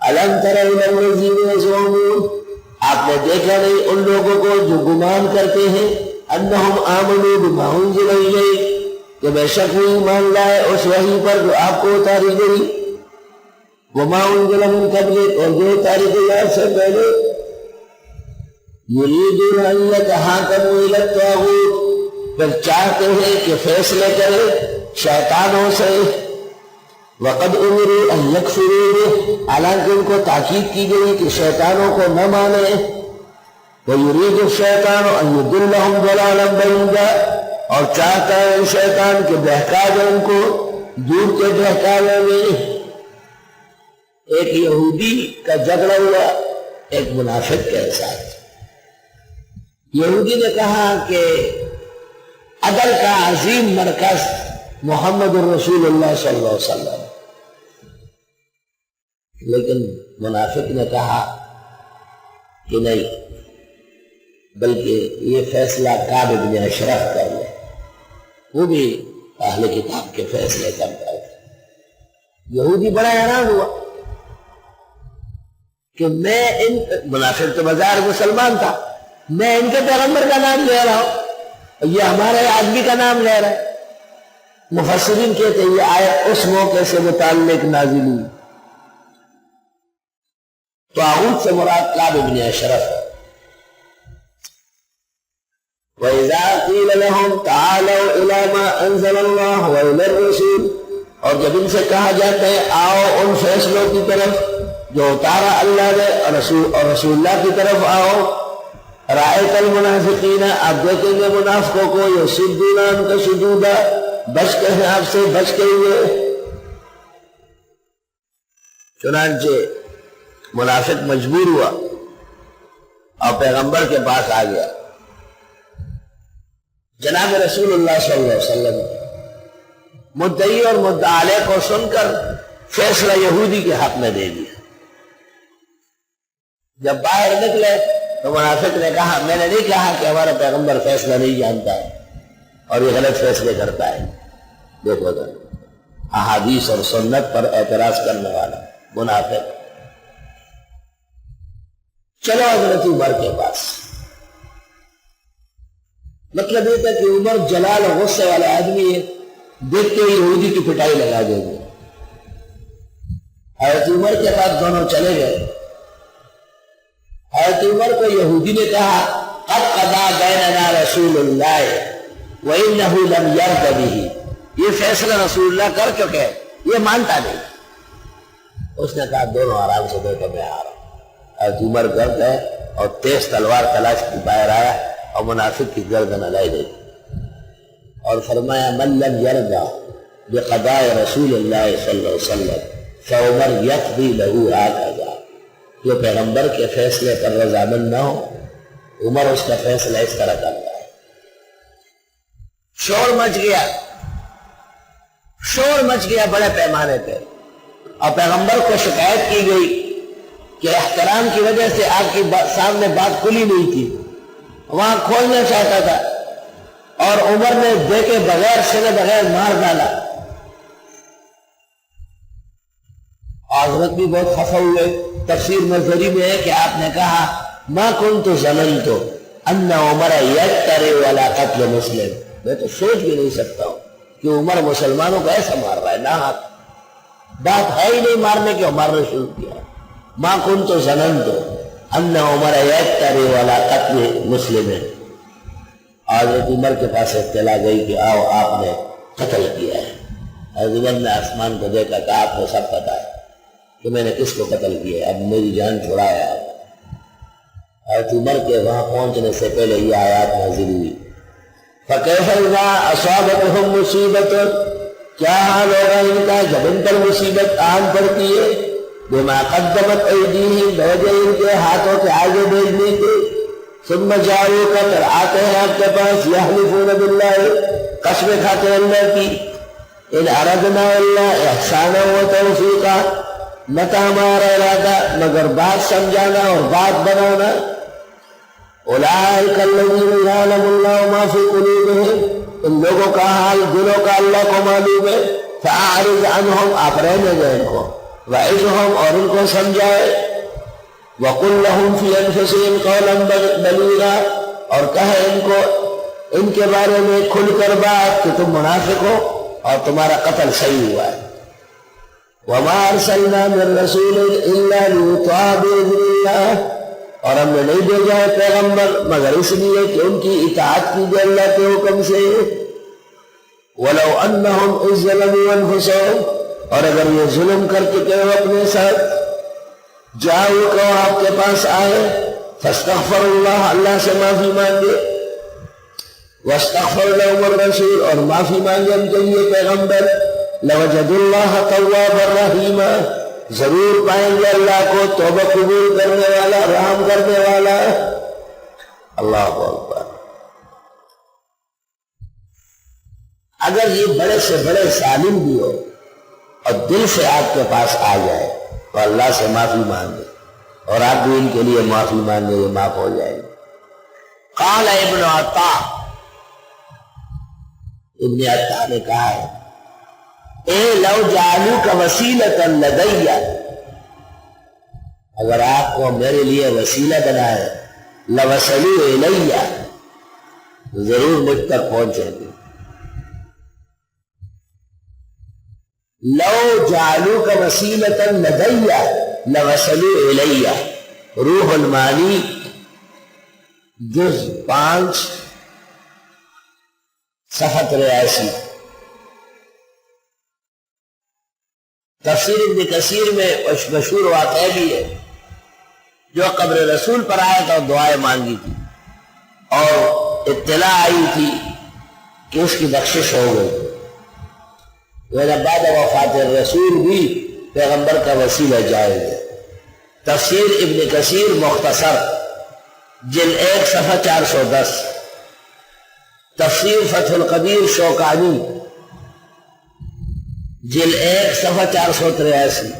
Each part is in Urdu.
الم تر الی الذین یزعمون، آپ نے دیکھا نہیں ان لوگوں کو جو گمان کرتے ہیں انہم آمنوا بما انزل الیک، کہ بے شک وہ ایمان لائے اس وحی پر جو آپ کو اتاری گئی، وما انزل من قبلک، اور جو اتاری گئی آپ سے پہلے، یریدون ان یتحاکموا الی الطاغوت، پھر چاہتے ہیں کہ فیصلے کرے شیطانوں سے، وقد امروا ان یکفروا بہ، حالانکہ ان کو تاکید کی گئی کہ شیطانوں کو نہ مانے، ویرید الشیطان ان یضلهم ضلالا بعیدا، اور چاہتا ہے شیطان کہ بہکا دے ان کو دور کے بہکاوے میں۔ ایک یہودی کا جھگڑا ہوا ایک منافق کے ساتھ۔ یہودی نے کہا کہ عدل کا عظیم مرکز محمد الرسول اللہ صلی اللہ علیہ وسلم، لیکن منافق نے کہا کہ نہیں، بلکہ یہ فیصلہ کعب بن اشرف کر لے، وہ بھی اہل کتاب کے فیصلے کرتا ہے۔ یہودی بڑا حیران ہوا کہ میں ان، منافق تو بظاہر مسلمان تھا، میں ان کے پیغمبر کا نام لے رہا ہوں، یہ ہمارے آدمی کا نام لے رہا ہے۔ مفسرین کہتے ہیں یہ آیت اس موقع سے متعلق نازل ہوئی۔ طاغوت سے مراد کعب بن اشرف ہے۔ وَإِذَا قِيلَ لَهُمْ تَعَالَوْا إِلَىٰ مَا أَنزَلَ اللَّهُ وَإِلَى الرَّسُولِ، اور جب ان سے کہا جاتا ہے آؤ ان فیصلوں کی طرف جو اتارا اللہ نے اور رسول اللہ کی طرف آؤ، رَأَيْتَ الْمُنَافِقِينَ، آپ دیکھیں گے منافقوں کو، يَصُدُّونَ عَنْكَ صُدُودًا، بچتے ہیں آپ سے بچتے ہوئے۔ چنانچہ منافق مجبور ہوا اور پیغمبر کے پاس آ گیا۔ جناب رسول اللہ صلی اللہ علیہ وسلم مدعی اور مدعا علیہ کو سن کر فیصلہ یہودی کے حق میں دے دیا۔ جب باہر نکلے تو منافق نے کہا میں نے نہیں کہا کہ ہمارا پیغمبر فیصلہ نہیں جانتا ہے اور یہ غلط فیصلے کرتا ہے۔ دیکھو ذرا احادیث اور سنت پر اعتراض کرنے والا منافق۔ چلو حضرت عمر کے پاس، مطلب یہ تھا کہ عمر جلال اور غصے والا آدمی ہے، دیکھتے ہی یہودی کی پٹائی لگا دیں گے۔ حضرت عمر کے پاس دونوں چلے گئے۔ حضرت عمر کو یہودی نے کہا قد قضا بیننا رسول اللہ وَإِنَّهُ لَمْ يَرْضَ بِهِ، یہ فیصلہ رسول اللہ کر چکے ہیں، یہ مانتا نہیں۔ اس نے کہا دونوں آرام سے بیٹھو، میں آ رہا ہوں۔ حضرت عمر گھر گئے اور تیز تلوار تلاش کی باہر آیا اور منافق کی گردن علیہ گئی اور فرمایا من لم يرضى بقضاء رسول اللہ صلی اللہ علیہ وسلم فعمر يقضي له هكذا، جو پیغمبر کے فیصلے پر رضامند نہ ہو عمر اس کا فیصلہ اس طرح کرتا ہے۔ شور مچ گیا بڑے پیمانے پہ، اور پیغمبر کو شکایت کی گئی کہ احترام کی وجہ سے آپ کی سامنے بات کھلی نہیں تھی، وہاں کھولنا چاہتا تھا، اور عمر نے دیکھے بغیر سنے بغیر مار ڈالا۔ حضرت بھی بہت خفا ہوئے۔ تفسیر مظہری میں ہے کہ آپ نے کہا ما کنت ظننت ان عمر یقترع علی قتل مسلم، میں تو سوچ بھی نہیں سکتا ہوں کہ عمر مسلمانوں کو ایسا مار رہا ہے، نہ بات ہے ہی نہیں مارنے کی، عمر نے شروع کیا۔ ما کنت ظننت ان عمر یقترع علی قتل مسلم، حضرت عمر کے پاس اطلاع گئی کہ آؤ آپ نے قتل کیا ہے۔ حضرت عمر نے آسمان کو دیکھا کہ آپ کو سب پتا ہے کہ میں نے کس کو قتل کیا ہے، اب میری جان چھڑایا۔ حضرت عمر کے وہاں پہنچنے سے پہلے یہ آیات نازل ہوئی فَكَيْفَ إِذَا أَصَابَتْهُمْ مُصِيبَةٌ، کیا حال ہوگا ان کا جب ان پر مصیبت عام پڑتی ہے، بِمَا قَدَّمَتْ أَيْدِيهِمْ، بوجہ ان کے ہاتھوں کے آگے بھیجنے کے، ثُمَّ جَاءُوكَ، پھر آتے ہیں آپ کے پاس، يَحْلِفُونَ بِاللَّهِ، قسمیں کھاتے ہیں اللہ کی، إِنْ أَرَدْنَا إِلَّا إِحْسَانًا وَتَوْفِيقًا، نہ تھا ہمارا ارادہ مگر بات سمجھانا اور بات بنانا۔ اولئک الذین یعلم اللہ ما فی قلوبہم، ان لوگوں کا حال دلوں کا اللہ کو معلوم ہے۔ فاعرض عنہم، آپ رہنے دیں ان کو، وعظهم اور ان کو سمجھائے، وقل لهم في انفسهم قولا بلیغا اور کہے ان کو ان کے بارے میں کھل کر بات کہ تم منافق ہو اور تمہارا قتل صحیح ہوا ہے۔ وما ارسلنا من رسول الا ليطاع باذن الله اور ہم نے نہیں بھیجا ہے پیغمبر مگر اس لیے کہ ان کی اطاعت کی جائے اللہ کے حکم سے۔ وَلَوْ أَنَّهُمْ إِذْ ظَلَمُوا أَنفُسَهُمْ اور اگر یہ ظلم کر چکے ہو اپنے ساتھ، جاؤ کہ آپ کے پاس آئے، فاستغفر اللہ اللہ سے معافی مانگے، واستغفر لهم الرسول اور معافی مانگے ان کے لیے پیغمبر، لَوَجَدُوا اللَّهَ تَوَّابًا رَحِيمًا ضرور پائیں گے اللہ کو توبہ قبول کرنے والا، رحم کرنے والا۔ اللہ اکبر۔ اگر یہ بڑے سے بڑے ظالم بھی ہو اور دل سے آپ کے پاس آ جائے تو اللہ سے معافی مانگے اور آپ بھی ان کے لیے معافی مانگے، یہ معاف ہو جائے گی۔ قال ابن عطا، ابن عطا نے کہا ہے اے لو جعلوک وسیلۃ لدی اگر آپ کو میرے لیے وسیلہ بنائے، لوصلوا الی ضرور مجھ تک پہنچیں گے۔ لو جعلوک وسیلۃ لدی لوصلوا الی، روح المعانی جز 5 صفحہ 83۔ تفسیر ابن کثیر میں مشہور واقعہ بھی ہے، جو قبر رسول پر آیا تھا دعائیں مانگی تھی اور اطلاع آئی تھی کہ اس کی بخشش ہو گئی۔ بعد وفات رسول بھی پیغمبر کا وسیلہ جائز ہے۔ تفسیر ابن کثیر مختصر جلد 1 صفحہ 410، تفسیر فتح القدیر شوکانی جلد 1 صفحہ 483۔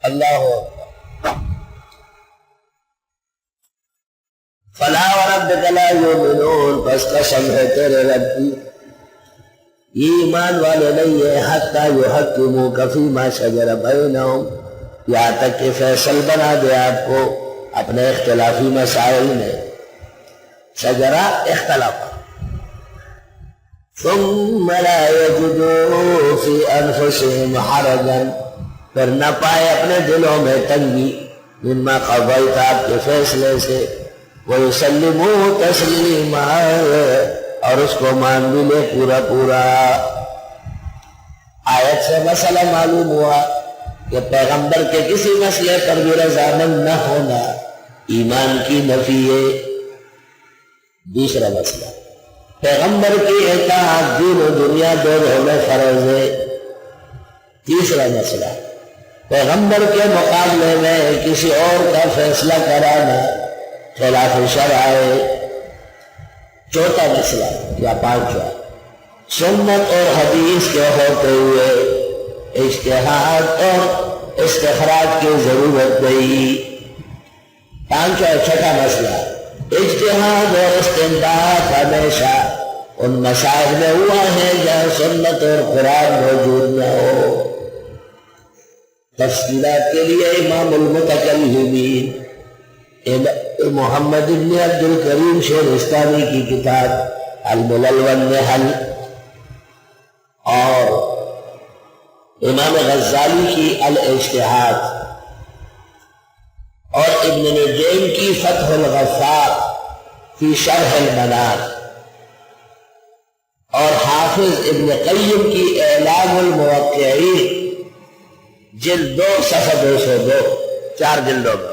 اللہ فلا وربک لا یؤمنون، پس قسم ہے تیرے رب کی یہ ایمان والے نہیں ہے، حتی یحکموک فیما شجر بینہم، یہاں تک کہ فیصل بنا دے آپ کو اپنے اختلافی مسائل میں، شجرہ اختلاف، ثم لا یجدوا فی انفسهم حرجا، پھر نہ پائے اپنے دلوں میں تنگی، مما قضیت آپ کے فیصلے سے، وَيُسَلِّمُوا تَسْلِيمًا اور اس کو مان بھی لے پورا پورا۔ آیت سے مسئلہ معلوم ہوا کہ پیغمبر کے کسی مسئلے پر بھی رضامند نہ ہونا ایمان کی نفی ہے۔ دوسرا مسئلہ، پیغمبر کی اطاعت دین و دنیا دونوں میں فرض ہے۔ تیسرا مسئلہ، پیغمبر کے مقابلے میں کسی اور کا فیصلہ کرانا خلاف شرع ہے۔ چوتھا مسئلہ یا 5واں، سنت اور حدیث کے ہوتے ہوئے اجتہاد اور استخراج کی ضرورت نہیں۔ 5واں اور 6واں مسئلہ، اجتہاد اور استنباط ہمیشہ ان مسائل میں ہوا ہے جہاں سنت اور قرآن موجود نہ ہو۔ تفصیلات کے لیے امام المتکلمین محمد بن عبد الکریم شیرستانی کی کتاب الملل والنحل اور امام غزالی کی الاجتہاد اور ابن نجیم کی فتح الغفار فی شرح المنار اور حافظ ابن قیم کی اعلام الموقعین جلد 2 صفحہ 202، 4 جلدوں میں۔